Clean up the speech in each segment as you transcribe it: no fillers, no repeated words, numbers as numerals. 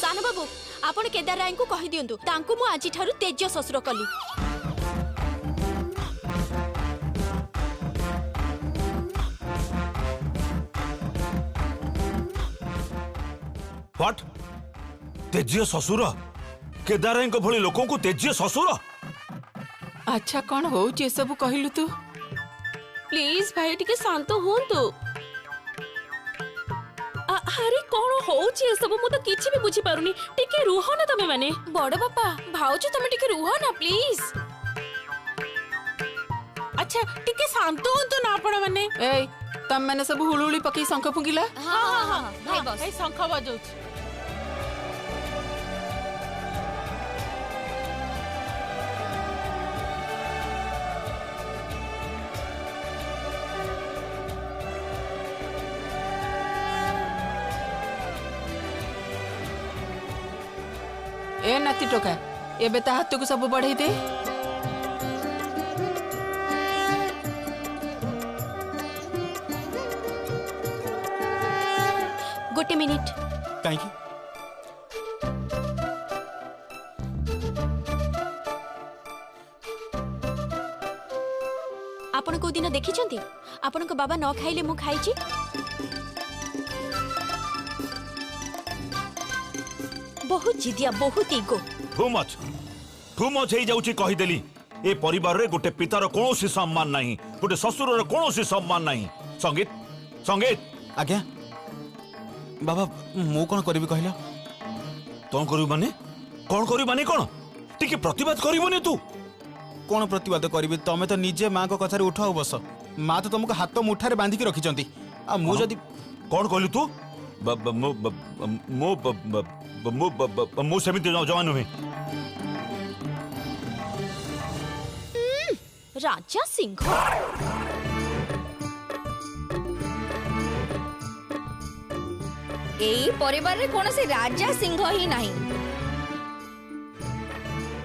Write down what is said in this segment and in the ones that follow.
सानो बाबू आपण केदार राय को कहि दियंतु तांको मु आजि ठारू तेज ससुर कली। व्हाट तेजीय ससुर केदार राय को भली लोकों को तेजीय ससुर। अच्छा कौन हो सब कहलु तू प्लीज भाई टिके शांत हुंतु। अरे कौन होउची ए सब मु तो किछि भी बुझी पारुनी। टिके रुह ना तमे माने बड़ बापा भाउज तमे टिके रुह ना प्लीज। अच्छा टिके शांत हुंतु ना आपण माने। ए तम मैंने सब हुलुली पकी शंख फुंकिला। हां हां भाई बस ए शंख बजाउछ। ए नाती टोका एबे ता हाथ को सब बढ़ई दे। गोटे मिनिट कहीं आपण को दिन देखिछंती आपण को बाबा न खाइले मु खाइची। बहुत जिदिया बहुत ईगो। टू मच हे जाउची कहि देली। ए परिवार रे गोटे पितार कोनोसी सम्मान नाही, गोटे ससुर रे कोनोसी सम्मान नाही। संगीत संगीत आज्ञा बाबा मु कौन करी कहला तो करू माने कोन टिके प्रतिवाद करिवनी तू। कौन प्रतिवाद करी तमें तो निजे माँ को कथारे उठाओ बस। माँ तो तुमको हाथ मुठारे बांधिकी रखिंट आ मु जदि कौन कहलु तू मु सेमिति जवान नुहे। राजा सिंह एई परिवार रे कोन से राजा सिंह ही नहीं।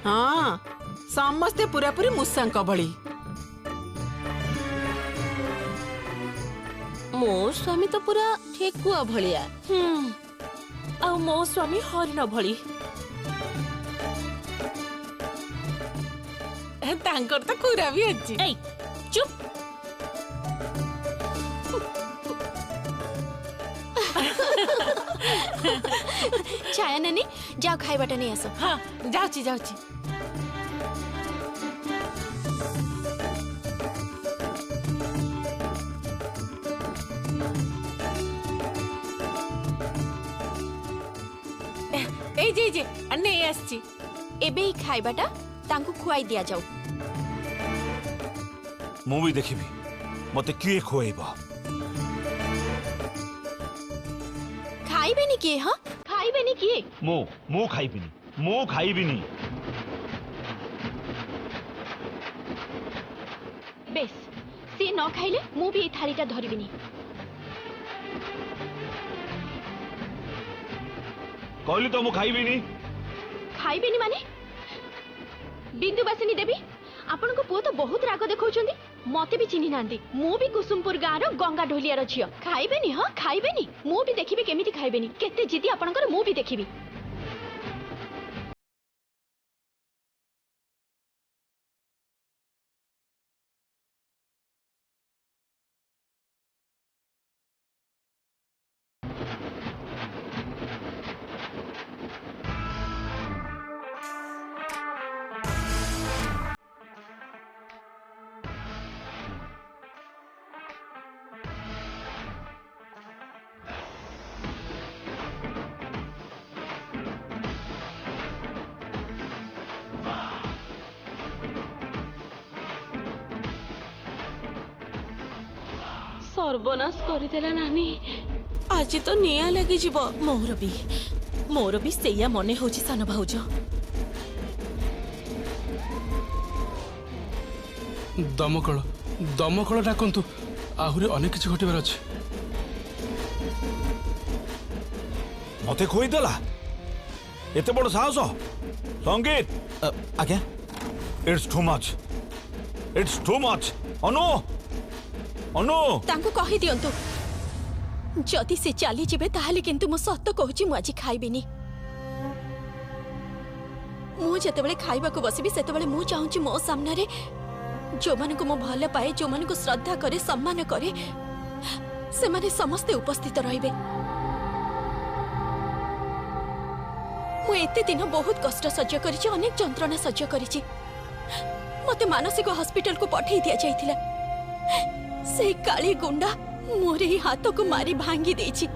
हाँ समस्ते पूरा पूरी मुसांक भली। मो स्वामी तो पूरा ठेकुआ भलिया। आ मो स्वामी हरिण भली। तांकर तो कुरा भी अछि। ए चुप। छाया नानी जाओ खाइबाटा नहीं आसो। हाँ जाउची जाउची। ए जे जे अन्ने आछि एबे ही खाइबाटा तांको खुआई दिया जाऊ। मु भी देखिबी मते किए खुआइबा। खाइबेनी किए? हां खाइबेनी किए? मु खाइबिनी। बेस सी न खाइले मु भी ए थालीटा धरिबिनी। कहली तो मु खाइबिनी। खाइबेनी माने बिंदुवासिनी देवी आपण को पुओ तो बहुत राग देखौछंदी। मते भी चिन्हि नांदी। मु भी कुसुमपुर गाँ रो गंगा ढोलिया रो झियो। खाइबेनी? हां खाइबेनी। मु भी देखिबी केमिति खाइबेनी। केते जिदी आपणकर मु भी देखिबी। सर्वनाश करदेला नानी। आज तो निया लगी जीव। मोर भी सेया मने होची सान भाउज। दमकल डाकंतु आहुरी अनेक किछि घटिबार अछि। मते खोई देला एते बड़ साहस। संगीत आज्ञा इट्स टू मच। अनु तांको कहि दियंतु जदि से चली जिबे ताहाले किंतु मु सत्य कहूची मु आज खाइबिनी। मु जेतेबेले खाइबा को बसिबी सेतेबेले मु चाहूची मो सामने रे जो माने को मो भले पाए जो माने को श्रद्धा करे सम्मान करे से माने समस्त उपस्थित रहिबे। मु एते दिन बहुत कष्ट सह्य करिछि, अनेक जंत्रणा सह्य करिछि। मते मानसिक हॉस्पिटल को पठेई दिया जाइथिला। से काली गुंडा मोरे ही हाथ को मारी भांगी देछि,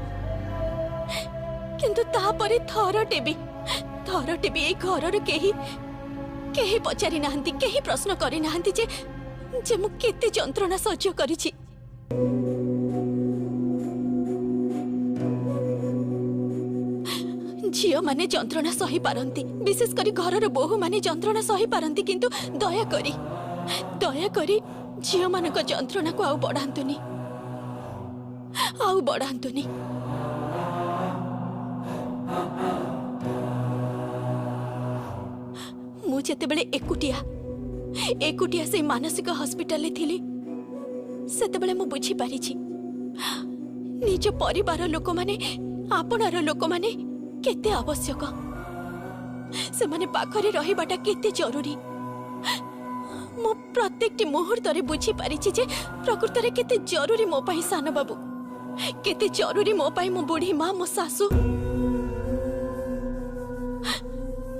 किंतु तापरे थरटे भी ए घर रे केही पचारि नाहंती, केही प्रश्न करि नाहंती जे मु केते जंत्रणा सह्य करिछि। झियो माने जंत्रणा सही पारंती, विशेष करी घर रे बोहू माने जंत्रणा सही पारंती, किंतु दया करी झियो मानक जंत्रणा को आउ बढ़ांतुनी। मु जेतेबेले एकुटिया से मानसिक हॉस्पिटल ले थिली सेतेबेले मु बुझी पारिछि निज परिवार लोक माने आपनार लोक माने केते आवश्यक, से माने पाखरे रहिबाटा केते जरूरी। मु प्रत्येकटी मुहूर्त रे बुझी पारिछि जे प्रकृत रे केते जरूरी मो पई सान बाबू, केते जरूरी मो पई मो बुढ़ी मां, मो सासू,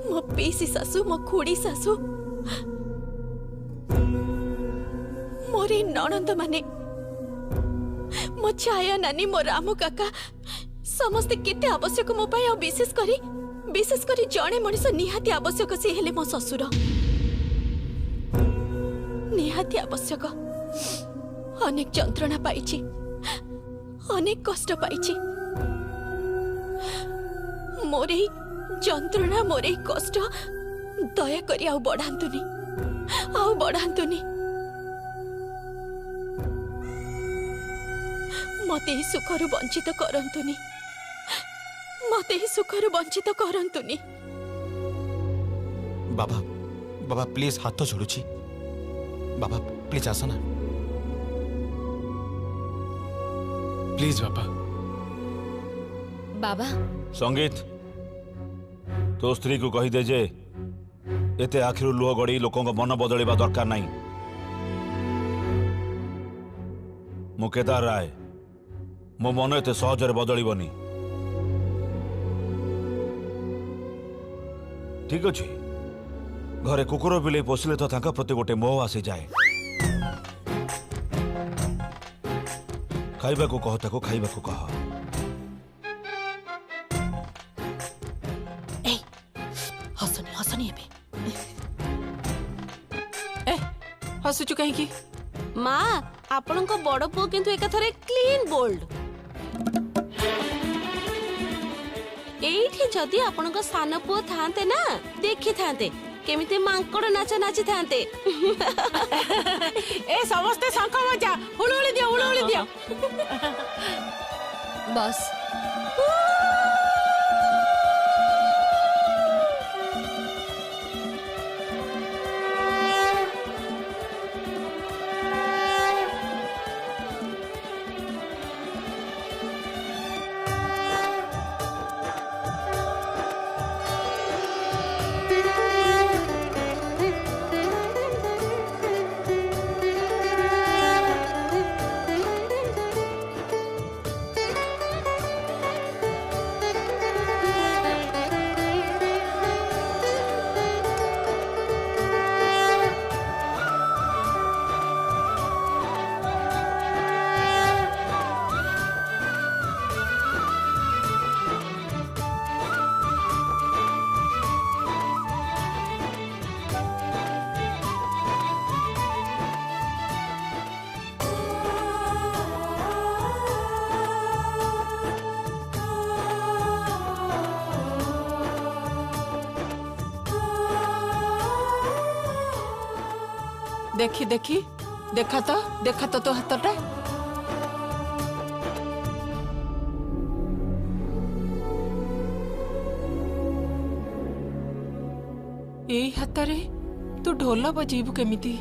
मो पीसी सासू, मो खुड़ी सासू, मोरे ननंद माने, मो छाया नानी, मो रामू काका, समस्त केते आवश्यक मो पई। विशेष करी जणे मनिष निहाती आवश्यक से हेले मो ससुर, निहाती आवश्यक। अनेक जंत्रणा पाइछि, अनेक कष्ट पाइछि। मोरे जंत्रणा, मोरे कष्ट दया करी आउ बढ़ांतुनी। मते ही सुखरु वंचित करंतुनी। बाबा प्लीज हाथ जोड़ुछि। बाबा प्लीज आस ना प्लीज बाबा। संगीत तो स्त्री को कही दे जे एते आखिरु लुह गड़ी लोकों मन बदलवा दरकार नहीं। मु केदार राय, मो मन एते सहजरे बदलबनी। ठीक अच्छे, घरे कुकुर बिले पोषिले तो तांका प्रति गोटे मोह आसी जाए। खाइबा को कह, ताको खाइबा को कह। हसनी हसुचु कहीं माँ आपण को बड़ पुओ किंतु एक थरे क्लीन बोल्ड। एठी जदि आपण को सान पुओ थांते ना देखि थांते केमिते मांकड़ नाच नाची थांते। ए समस्ते शंख मजा हुलुहुली दियो बस देखा तो हाथटा। एई हाथरे तू ढोल बजेबू केमिति?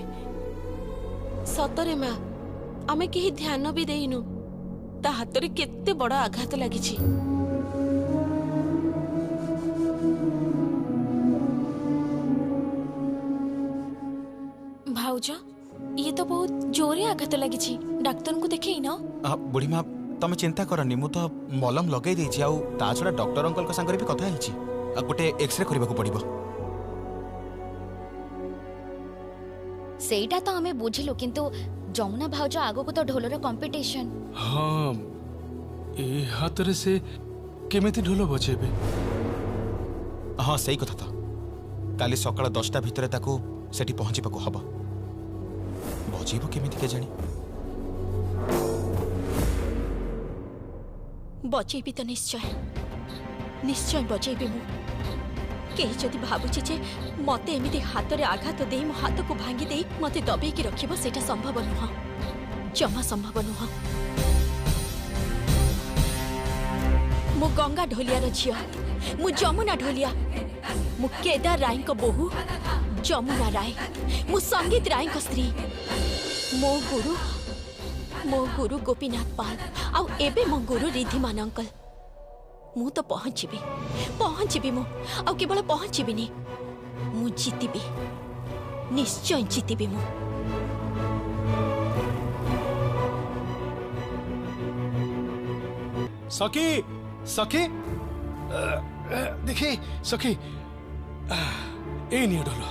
सतरे माँ आमे केही ध्यान भी देइनु ता हाथरे केते बड़ आघात लागिछि। भाउज ये तो बहुत जोरे आघात लगी डाक्तर को देखे न बुढ़ी माँ तमे चिंता करनी मु तो मलम लगे देछि आउ ता छडा डॉक्टर अंकल का संगे भी कथा हिची गोटे एक्सरे करबा को पड़िबो सेटा तो हमें बुझिलु किंतु जमुना भाउज आगो को तो ढोलर कंपटीशन। हाँ ए हाथ रे से केमिति ढोल बजेबे। हाँ सही कथा तो काली सकाळ 10टा भितर ताको सेठी पहुंचीबा को हबो बजेबो केमिति के जानी बचेबी तो निश्चय निश्चय बचेबी मु कहीं जदि भावुची जे मते एमिति हाथ रे आघात दे मो हाथ को भांगी दे मते दबे की रखिबो सेटा संभव नुह जमा संभव नुह। मु गंगा ढोलिया रो झियो मु जमुना ढोलिया मु केदार राय को बोहू जमुना राय मु संगीत राय को स्त्री मो गुरु गोपीनाथ पाल आउ एबे मो गुरु रिद्धिमान अंकल मु तो पहुंचीबी मु आउ केवल पहुंचीबिनी मु जीतीबी निश्चय जीतीबी मु। सखी सखी देखी सखी ए नहीं ढोल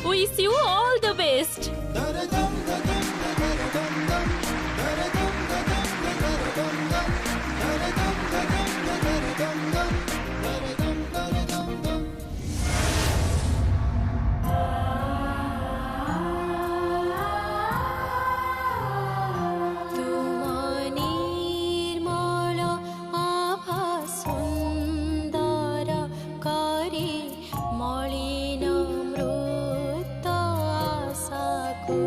wish you all the best. मलिन मृत आशाको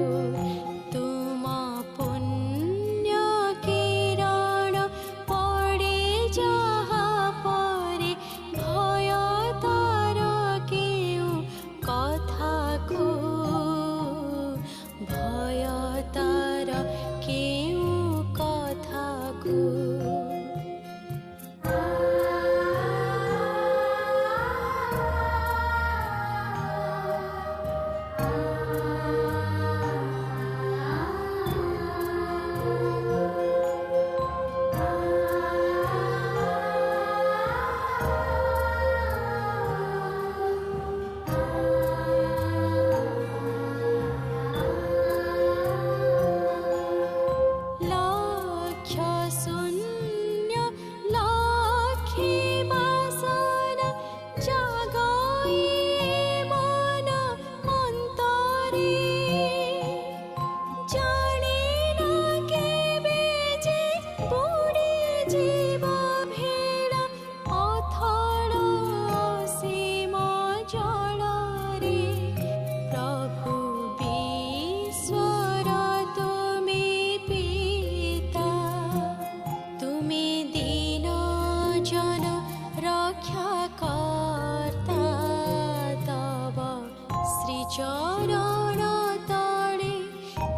चरण तले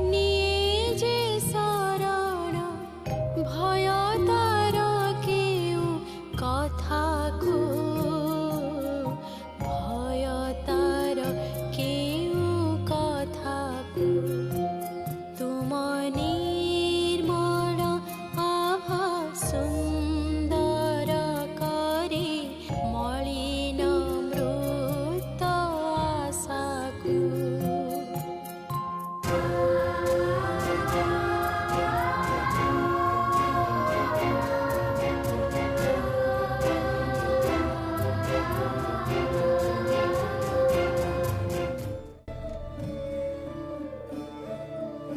निये जे शरण भय तार केउ कथा को भय तार केउ कथा को तुम निर्मल आभा सुंदर करे मलिन मृत आशा को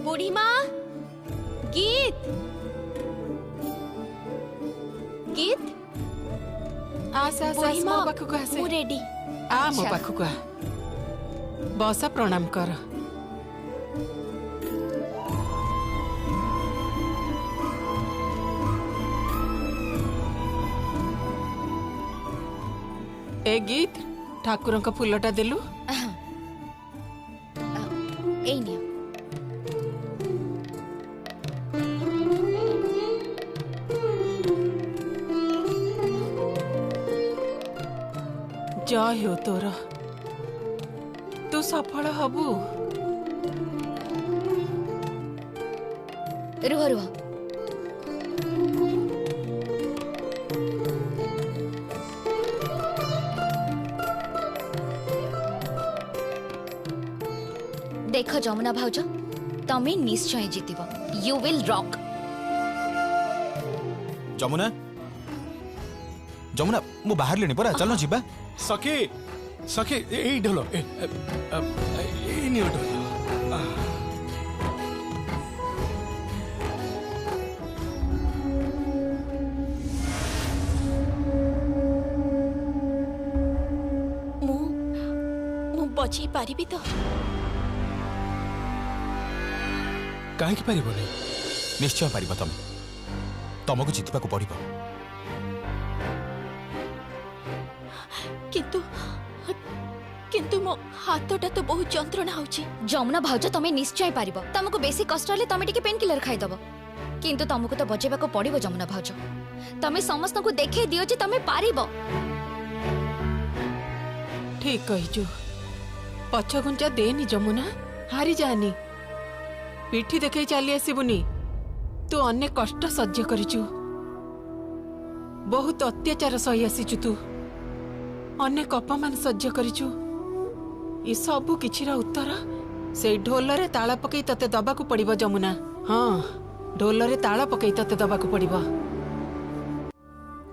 बुढ़ी माँ गीत गीत आस आस बुढ़ी आस मो माँ पाखକୁ ଆସେ ମୁଁ ରେଡି। आ मो पाखକୁ आ बस प्रणाम कर ए गीत ठाकुरଙ୍କ ଫୁଲଟା ଦେଲୁ এই নিও। जय हो तोर तू सफल हबु रुह रुह। देख जमुना भाउज तमे निश्चय जीतिब। You will rock. Jamuna Jamuna मु बाहर लेनी परा चलो जीबा सखी सखी एई ढोल ए नियो ढोल ମୁଁ ମୁଁ ବଚେଇ ପାରିବି ତ? काहे की पारिबनी निश्चय पारिबा तमे तमको जितबाको पड़िबो କିନ୍ତୁ କିନ୍ତୁ ମୋ ହାତଟା ତ ବହୁତ ଯନ୍ତ୍ରଣା ହଉଛି। जमुना भाउज तमे निश्चय पारिब। तुमको बेसी कष्ट हले तमे टिके पेन किलर खाई दब। किंतु तुमको तो बजेबाको पड़िबो जमुना भाउज। तमे समस्त को देखे दियो जे तमे पारिब। ठीक कहिचु पछ घुंचा देनी जमुना हारी जानी पिठी देखै चली आसीबुनी तू अनेक कष्ट सह्य करिचु बहुत अत्याचार सही आसीचु तू अनेक अपमान सह्य करिचु ई सबु किछिर उत्तर से ढोलरे ताला पकई तते दबाकू पड़िबो जमुना। हाँ ढोलरे ताला पकई तते दबाकू पड़िबो।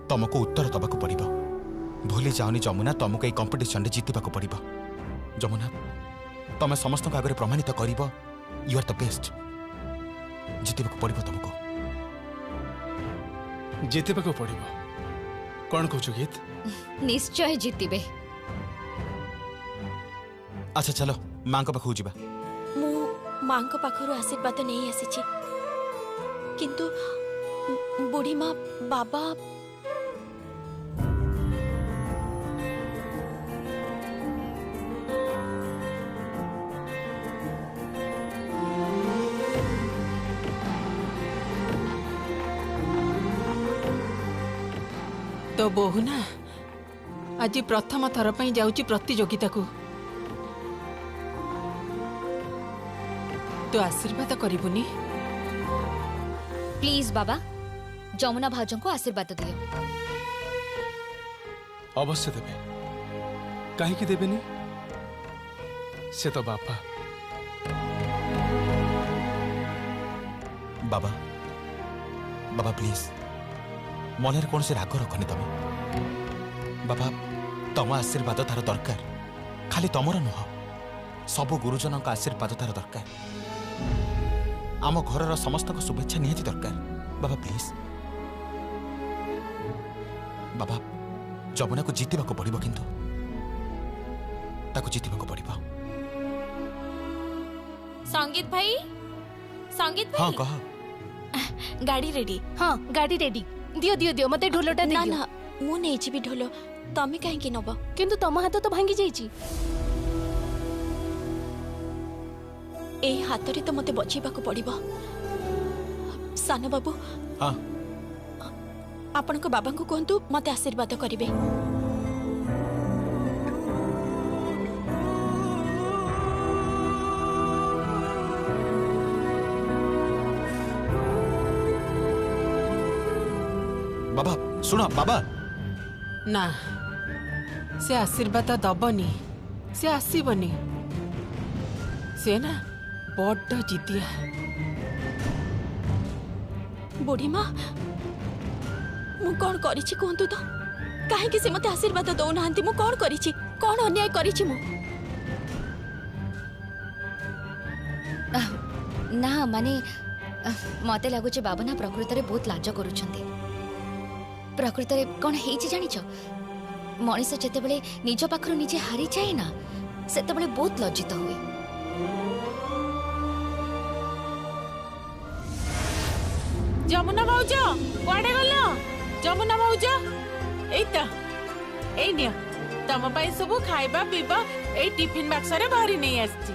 तमको उत्तर दबाको पड़िबो भूली जाओनी जमुना तमको ए कंपटीशन रे जीतिबाको पड़िबो। जमुना तमे समस्त आगे प्रमाणित करिबो यू आर द बेस्ट जीतिबाको पड़िबो तमको जीतिबाको पड़िबो कोन कहछु गीत निश्चय जीतिबे। अच्छा चलो मां को पाखु जीबा ମୁଁ ମାଙ୍କ ପାଖରୁ ଆଶୀର୍ବାଦ ନେଇ ଆସିଛି କିନ୍ତୁ ବୁଢ଼ୀ ମା ବାବା तो बोहू ना आज प्रथम थर पर जाऊची प्रतियोगिता को तो आशीर्वाद करिबुनी प्लीज बाबा जमुना भाउज को आशीर्वाद दियो। अवश्य देबे काहे की देबेनी से तो बापा बाबा बाबा प्लीज मन कौन से राग रखनी तमे बाबा तम आशीर्वाद तार दरकार खाली तमर नुह सबु गुरुजन का आशीर्वाद तार दरकार आम घर समस्त शुभेच्छा निहाती दरकार बाबा प्लीज बाबा जमुना को जीतिबा को पड़िबो किंतु ताको जीतिबा को पड़िबो। संगीत भाई हाँ कह गाड़ी रेडी। हाँ गाड़ी रेडी दियो दियो दियो मते ढोलटा ना दियो ना ମୁଁ ନେଇଯିବି ଢୋଲ ତମେ କାହିଁକି ନବ? किंतु तम हाथ तो भांगी जाइची ए हातरे तो मते बचेबाको पड़िबो। सानो बाबू हाँ आपनको बाबा को कहतु मते आशीर्वाद करिवे। बाबा सुनो बाबा ना से आशीर्वाद दबनी से आसबनी से ना बड़ जिदिया। बुढ़ी माँ मु कौन करिछि कहतु तो काहे से मते आशीर्वाद दौ नाहंती। मु कौन करिछि कौन अन्याय करिछि मु? ना माने मते लागुचे बाबा ना प्रकृत रे बहुत लाज करूछंती। प्रकृत रे कोन हेछि जानिछ मनीष जेतेबेले निज पाखरु निजे हारि जाए ना सेतेबेले बहुत लज्जित हुए। जमुना भाउज कुआडे गल? जमुना भाउज एइता एइ निया तम पाई सब खाइबा पीबा एइ टिफिन बक्स रे बाहरी नहीं आछि।